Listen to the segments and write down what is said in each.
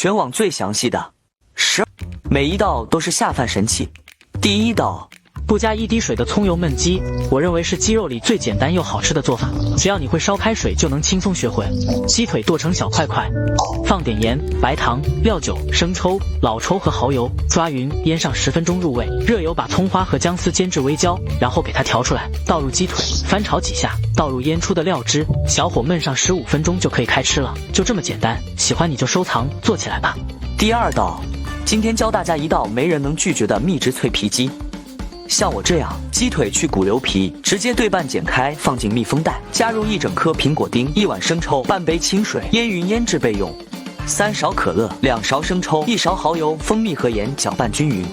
全网最详细的12，每一道都是下饭神器。第一道，不加一滴水的葱油焖鸡，我认为是鸡肉里最简单又好吃的做法。只要你会烧开水，就能轻松学会。鸡腿剁成小块块，放点盐、白糖、料酒、生抽、老抽和蚝油，抓匀，腌上10分钟入味。热油把葱花和姜丝煎至微焦，然后给它调出来，倒入鸡腿，翻炒几下，倒入腌出的料汁，小火焖上15分钟就可以开吃了。就这么简单，喜欢你就收藏，做起来吧。第二道，今天教大家一道没人能拒绝的秘制脆皮鸡。像我这样，鸡腿去骨留皮，直接对半剪开，放进密封袋，加入1整颗苹果丁、1碗生抽、半杯清水，腌匀腌制备用。3勺可乐、2勺生抽、1勺蚝油、蜂蜜和盐搅拌均匀。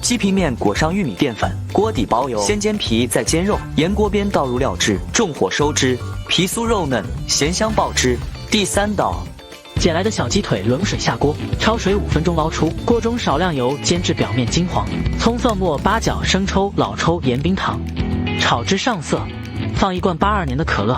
鸡皮面裹上玉米淀粉，锅底包油，先煎皮再煎肉，沿锅边倒入料汁，重火收汁，皮酥肉嫩，咸香爆汁。第3道，捡来的小鸡腿冷水下锅，焯水5分钟捞出，锅中少量油煎至表面金黄，葱蒜末、八角、生抽、老抽、盐冰糖，炒至上色，放1罐82年的可乐，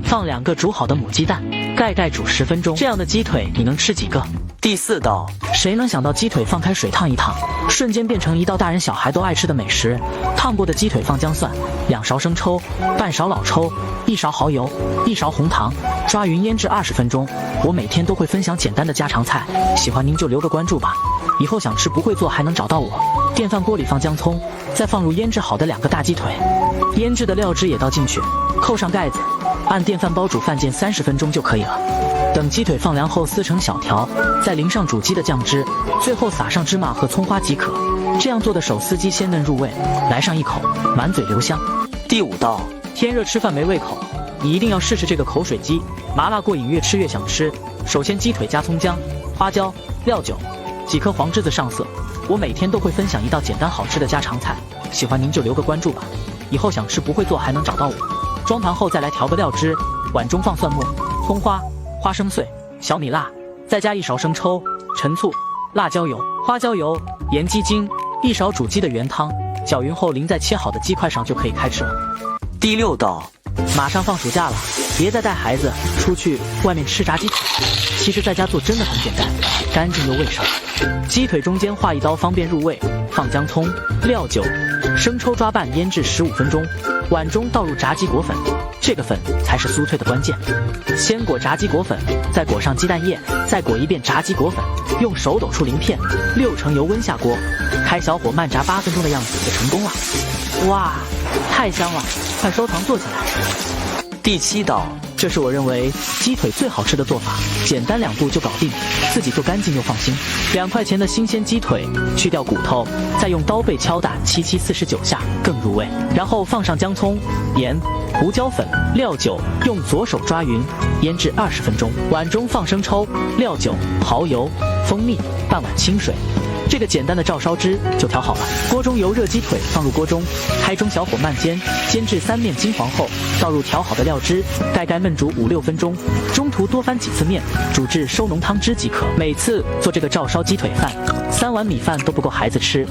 放2个煮好的母鸡蛋，盖煮10分钟。这样的鸡腿你能吃几个？第4道，谁能想到鸡腿放开水烫一烫，瞬间变成一道大人小孩都爱吃的美食。烫过的鸡腿放姜蒜、2勺生抽、半勺老抽、1勺蚝油、1勺红糖，抓匀腌制20分钟。我每天都会分享简单的家常菜，喜欢您就留个关注吧，以后想吃不会做还能找到我。电饭锅里放姜葱，再放入腌制好的2个大鸡腿，腌制的料汁也倒进去，扣上盖子，按电饭煲煮饭煎30分钟就可以了。等鸡腿放凉后撕成小条，再淋上煮鸡的酱汁，最后撒上芝麻和葱花即可。这样做的手撕鸡鲜嫩入味，来上一口，满嘴留香。第5道，天热吃饭没胃口，你一定要试试这个口水鸡，麻辣过瘾，越吃越想吃。首先鸡腿加葱姜、花椒、料酒，几颗黄栀子上色。我每天都会分享一道简单好吃的家常菜，喜欢您就留个关注吧，以后想吃不会做还能找到我。装盘后再来调个料汁，碗中放蒜末、葱花、花生碎、小米辣，再加1勺生抽、陈醋、辣椒油、花椒油、盐鸡精，1勺煮鸡的原汤，搅匀后淋在切好的鸡块上就可以开吃了。第6道，马上放暑假了，别再带孩子出去外面吃炸鸡腿，其实在家做真的很简单，干净又卫生。鸡腿中间划一刀方便入味，放姜葱、料酒、生抽抓拌腌制15分钟，碗中倒入炸鸡裹粉，这个粉才是酥脆的关键。先裹炸鸡裹粉，再裹上鸡蛋液，再裹一遍炸鸡裹粉，用手抖出鳞片，6成油温下锅，开小火慢炸8分钟的样子就成功了。哇，太香了，快收藏做起来。第7道，这是我认为鸡腿最好吃的做法，简单2步就搞定，自己做干净又放心。2块钱的新鲜鸡腿，去掉骨头，再用刀背敲打749下，更入味。然后放上姜葱、盐、胡椒粉、料酒，用左手抓匀，腌制20分钟。碗中放生抽、料酒、蚝油、蜂蜜，半碗清水。这个简单的照烧汁就调好了，锅中油热鸡腿放入锅中，开中小火慢煎，煎至3面金黄后，倒入调好的料汁，盖焖煮5-6分钟，中途多翻几次面，煮至收浓汤汁即可。每次做这个照烧鸡腿饭，3碗米饭都不够孩子吃，